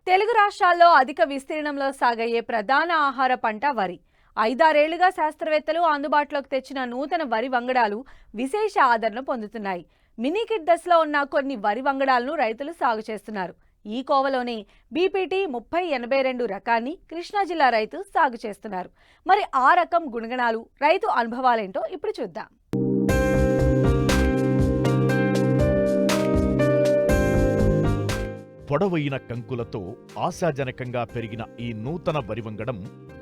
తెలుగు రాష్ట్రాల్లో అధిక విస్తీర్ణంలో సాగయ్యే ప్రధాన ఆహార పంట వరి. 5-6 ఏళ్లుగా శాస్త్రవేత్తలు అందుబాటులోకి తెచ్చిన నూతన వరి వంగడాలు విశేష ఆదరణ పొందుతున్నాయి. మినీ కిట్ దశలో ఉన్న కొన్ని వరి వంగడాలను రైతులు సాగు చేస్తున్నారు. ఈ కోవలోనే బీపీటీ 3082 రకాన్ని కృష్ణా జిల్లా రైతు సాగు చేస్తున్నారు. మరి ఆ రకం గుణగణాలు, రైతు అనుభవాలేంటో ఇప్పుడు చూద్దాం. పొడవైన కంకులతో ఆశాజనకంగా పెరిగిన ఈ నూతన వరివంగడం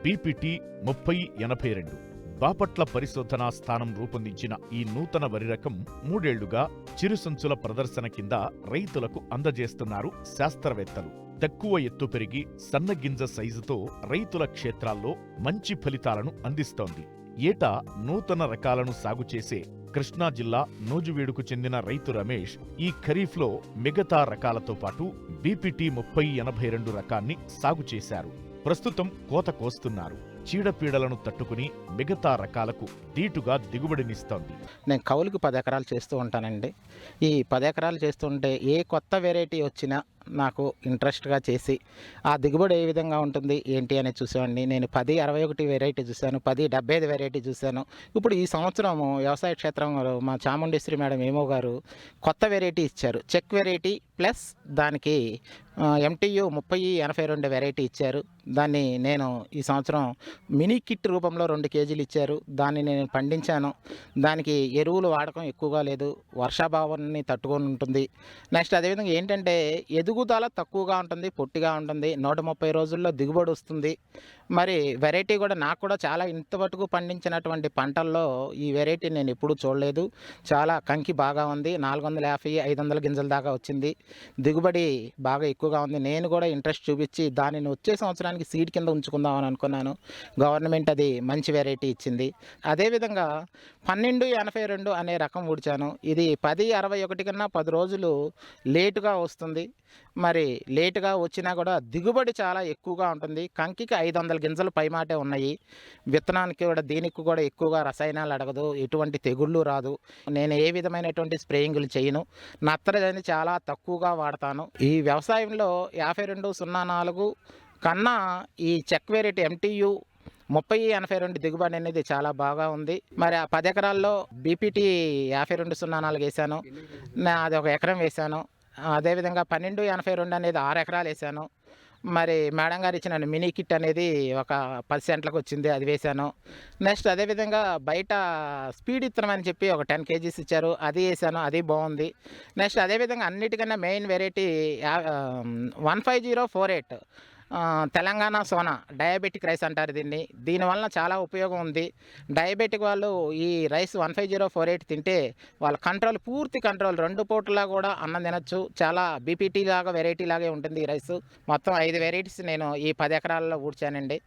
బీపీటీ 3082. బాపట్ల పరిశోధనా స్థానం రూపొందించిన ఈ నూతన వరి రకం 3 ఏళ్లుగా చిరుసంచుల ప్రదర్శన కింద రైతులకు అందజేస్తున్నారు శాస్త్రవేత్తలు. తక్కువ ఎత్తు పెరిగి సన్నగింజ సైజుతో రైతుల క్షేత్రాల్లో మంచి ఫలితాలను అందిస్తోంది. ఏటా నూతన రకాలను సాగు చేసే కృష్ణా జిల్లా నూజివీడుకు చెందిన రైతు రమేష్ ఈ ఖరీఫ్లో మిగతా రకాలతో పాటు బీపీటీ 3082 రకాన్ని సాగు చేశారు. ప్రస్తుతం కోత కోస్తున్నారు. చీడపీడలను తట్టుకుని మిగతా రకాలకు దీటుగా దిగుబడినిస్తోంది. నేను కౌలుకు 10 ఎకరాలు చేస్తూ ఉంటానండి. ఈ 10 ఎకరాలు చేస్తుంటే ఏ కొత్త వెరైటీ వచ్చినా నాకు ఇంట్రెస్ట్గా చేసి ఆ దిగుబడి ఏ విధంగా ఉంటుంది ఏంటి అనేది చూసామండి. నేను 1061 వెరైటీ చూశాను, 1075 వెరైటీ చూశాను. ఇప్పుడు ఈ సంవత్సరం వ్యవసాయ క్షేత్రం మా చాముండేశ్వరి మేడం ఏమో గారు కొత్త వెరైటీ ఇచ్చారు. చెక్ వెరైటీ ప్లస్ దానికి MTU 3082 వెరైటీ ఇచ్చారు. దాన్ని నేను ఈ సంవత్సరం మినీ కిట్ రూపంలో 2 కేజీలు ఇచ్చారు. దాన్ని నేను పండించాను. దానికి ఎరువులు వాడకం ఎక్కువగా లేదు, వర్షాభావాన్ని తట్టుకొని ఉంటుంది. నెక్స్ట్ అదేవిధంగా ఏంటంటే ఎదుగుదల తక్కువగా ఉంటుంది, పొట్టిగా ఉంటుంది. 130 రోజుల్లో దిగుబడి వస్తుంది. మరి వెరైటీ కూడా నాకు కూడా చాలా ఇంతవరకు పండించినటువంటి పంటల్లో ఈ వెరైటీ నేను ఎప్పుడూ చూడలేదు. చాలా కంకి బాగా ఉంది. 450-500 గింజల దాకా వచ్చింది. దిగుబడి బాగా ఎక్కువగా ఉంది. నేను కూడా ఇంట్రెస్ట్ చూపించి దానిని వచ్చే సంవత్సరానికి సీడ్ కింద ఉంచుకుందామని అనుకున్నాను. గవర్నమెంట్ అది మంచి వెరైటీ ఇచ్చింది. అదేవిధంగా 1282 అనే రకం ఊడ్చాను. ఇది 1061 కన్నా 10 రోజులు లేటుగా వస్తుంది. మరి లేటుగా వచ్చినా కూడా దిగుబడి చాలా ఎక్కువగా ఉంటుంది. కంకికి 500 గింజలు పైమాటే ఉన్నాయి. విత్తనానికి కూడా దీనికి కూడా ఎక్కువగా రసాయనాలు అడగదు, ఎటువంటి తెగుళ్ళు రాదు. నేను ఏ విధమైనటువంటి స్ప్రేయింగ్లు చేయను. నత్రజని చాలా తక్కువగా వాడతాను. ఈ వ్యవసాయంలో 5204 కన్నా ఈ చెక్ వెరైటీ MTU 3082 దిగుబడి అనేది చాలా బాగా ఉంది. మరి ఆ 10 ఎకరాల్లో బీపీటీ 5204 వేసాను. అది 1 ఎకరం వేశాను. అదేవిధంగా 1282 అనేది 6 ఎకరాలు వేసాను. మరి మేడం గారు ఇచ్చిన మినీ కిట్ అనేది ఒక 10 సెంట్లకు వచ్చింది, అది వేశాను. నెక్స్ట్ అదేవిధంగా బయట స్పీడ్ ఇత్తనం అని చెప్పి ఒక 10 కేజీస్ ఇచ్చారు, అది వేసాను, అది బాగుంది. నెక్స్ట్ అదేవిధంగా అన్నిటికన్నా main variety 15048 Telangana Sona diabetic rice అంటారు దీన్ని. దీనివల్ల చాలా ఉపయోగం ఉంది. డయాబెటిక్ వాళ్ళు ఈ రైస్ 15048 తింటే వాళ్ళ కంట్రోల్, పూర్తి కంట్రోల్, 2 పూటలా కూడా అన్నం తినచ్చు. చాలా బీపీటీ లాగా వెరైటీ లాగే ఉంటుంది ఈ రైస్. మొత్తం 5 వెరైటీస్ నేను ఈ 10 ఎకరాలలో ఊడ్చానండి.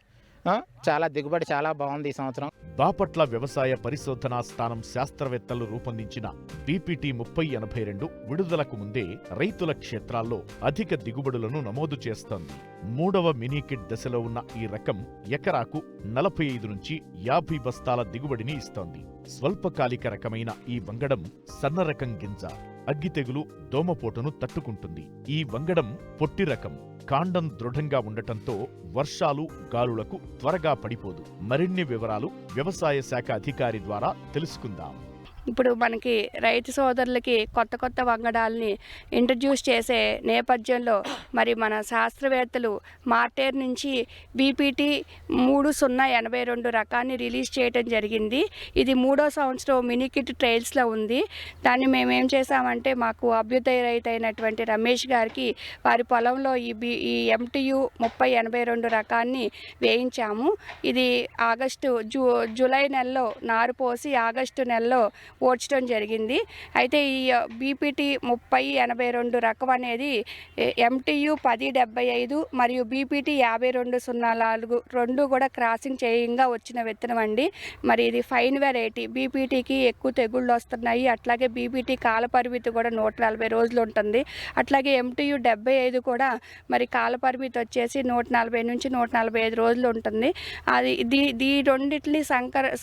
చాలా దిగుబడి చాలా బాగుంది ఈ సంవత్సరం. బాపట్ల వ్యవసాయ పరిశోధనా స్థానం శాస్త్రవేత్తలు రూపొందించిన బీపీటీ 3082 విడుదలకు ముందే రైతుల క్షేత్రాల్లో అధిక దిగుబడులను నమోదు చేస్తోంది. 3వ మినీ కిట్ దశలో ఉన్న ఈ రకం ఎకరాకు 45 నుంచి 50 బస్తాల దిగుబడిని ఇస్తోంది. స్వల్పకాలిక రకమైన ఈ వంగడం సన్నరకం గింజ, అగ్గి తెగులు, దోమపోటును తట్టుకుంటుంది. ఈ వంగడం పొట్టి రకం. కాండం దృఢంగా ఉండటంతో వర్షాలు, గాలులకు త్వరగా పడిపోదు. మరిన్ని వివరాలు వ్యవసాయ శాఖ అధికారి ద్వారా తెలుసుకుందాం. ఇప్పుడు మనకి రైతు సోదరులకి కొత్త కొత్త వంగడాలని ఇంట్రడ్యూస్ చేసే నేపథ్యంలో మరి మన శాస్త్రవేత్తలు మార్టేర్ నుంచి బీపీటీ 3082 రకాన్ని రిలీజ్ చేయడం జరిగింది. ఇది 3వ సంవత్సరం మినీ కిట్ ట్రయల్స్లో ఉంది. దాన్ని మేమేం చేసామంటే మాకు అభ్యుదయ రైతు అయినటువంటి రమేష్ గారికి వారి పొలంలో ఈ MTU 3082 రకాన్ని వేయించాము. ఇది జూలై నెలలో నారు పోసి ఆగస్టు నెలలో ఓడ్చడం జరిగింది. అయితే ఈ బీపీటీ 3082 రకం అనేది MTU 1075 మరియు బీపీటీ 5204 రెండు కూడా క్రాసింగ్ చేయంగా వచ్చిన విత్తనం అండి. మరి ఇది ఫైన్ వెరైటీ. బీపీటీకి ఎక్కువ తెగుళ్ళు వస్తున్నాయి. అట్లాగే బీపీటీ కాలపరిమితి కూడా 140 రోజులు ఉంటుంది. అట్లాగే MTU 75 కూడా మరి కాలపరిమితి వచ్చేసి 140 నుంచి 145 రోజులు ఉంటుంది. అది ఈ రెండింటిని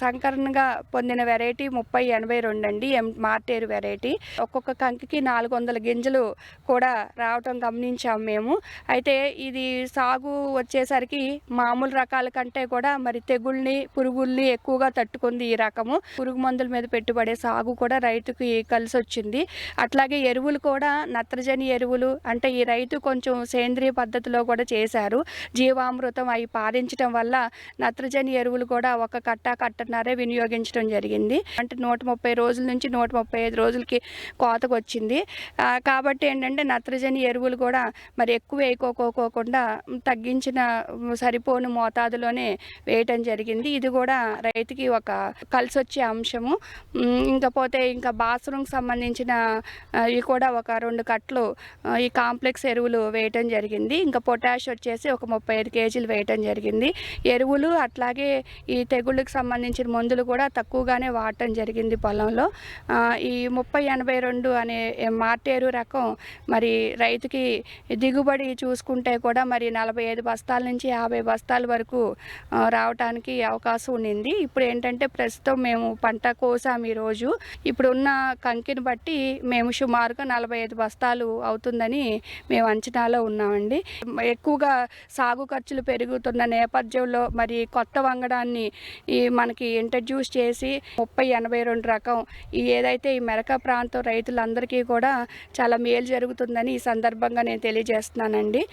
సంకరణగా పొందిన వెరైటీ 3082 2182 అండి, మార్టేరు వెరైటీ. ఒక్కొక్క కంకికి 400 గింజలు కూడా రావటం గమనించాం మేము. అయితే ఇది సాగు వచ్చేసరికి మామూలు రకాల కంటే కూడా మరి తెగుళ్ళని, పురుగుల్ని ఎక్కువగా తట్టుకుంది ఈ రకము. పురుగు మందుల మీద పెట్టుబడే సాగు కూడా రైతుకి కలిసి వచ్చింది. అట్లాగే ఎరువులు కూడా నత్రజని ఎరువులు అంటే ఈ రైతు కొంచెం సేంద్రియ పద్ధతిలో కూడా చేశారు. జీవామృతం అవి పారించడం వల్ల నత్రజని ఎరువులు కూడా ఒక కట్టన్నరే వినియోగించడం జరిగింది. అంటే 130 రోజుల నుంచి 135 రోజులకి కోతకు వచ్చింది. కాబట్టి ఏంటంటే నత్రజని ఎరువులు కూడా మరి ఎక్కువ వేయకోకుండా తగ్గించిన సరిపోను మోతాదులోనే వేయటం జరిగింది. ఇది కూడా రైతుకి ఒక కలిసి వచ్చే అంశము. ఇంకపోతే ఇంకా బాత్రూమ్కి సంబంధించిన ఇవి కూడా ఒక 2 కట్టలు ఈ కాంప్లెక్స్ ఎరువులు వేయటం జరిగింది. ఇంకా పొటాష్ వచ్చేసి ఒక 35 కేజీలు వేయటం జరిగింది. ఎరువులు అట్లాగే ఈ తెగుళ్ళకి సంబంధించిన మందులు కూడా తక్కువగానే వాడటం జరిగింది పొలంలో. ఈ 3082 అనే మార్టేరు రకం మరి రైతుకి దిగుబడి చూసుకుంటే కూడా మరి 45 బస్తాల నుంచి 50 బస్తాల వరకు రావటానికి అవకాశం ఉండింది. ఇప్పుడు ఏంటంటే ప్రస్తుతం మేము పంట కోసాం ఈరోజు. ఇప్పుడు ఉన్న కంకిని బట్టి మేము సుమారుగా 45 బస్తాలు అవుతుందని మేము అంచనాలో ఉన్నామండి. ఎక్కువగా సాగు ఖర్చులు పెరుగుతున్న నేపథ్యంలో మరి కొత్త వంగడాన్ని మనకి ఇంట్రడ్యూస్ చేసి 3082 రకం ఏదైతే ఈ మెరక ప్రాంతం రైతులందరికీ కూడా చాలా మేలు జరుగుతుందని ఈ సందర్భంగా నేను తెలియజేస్తున్నానండి.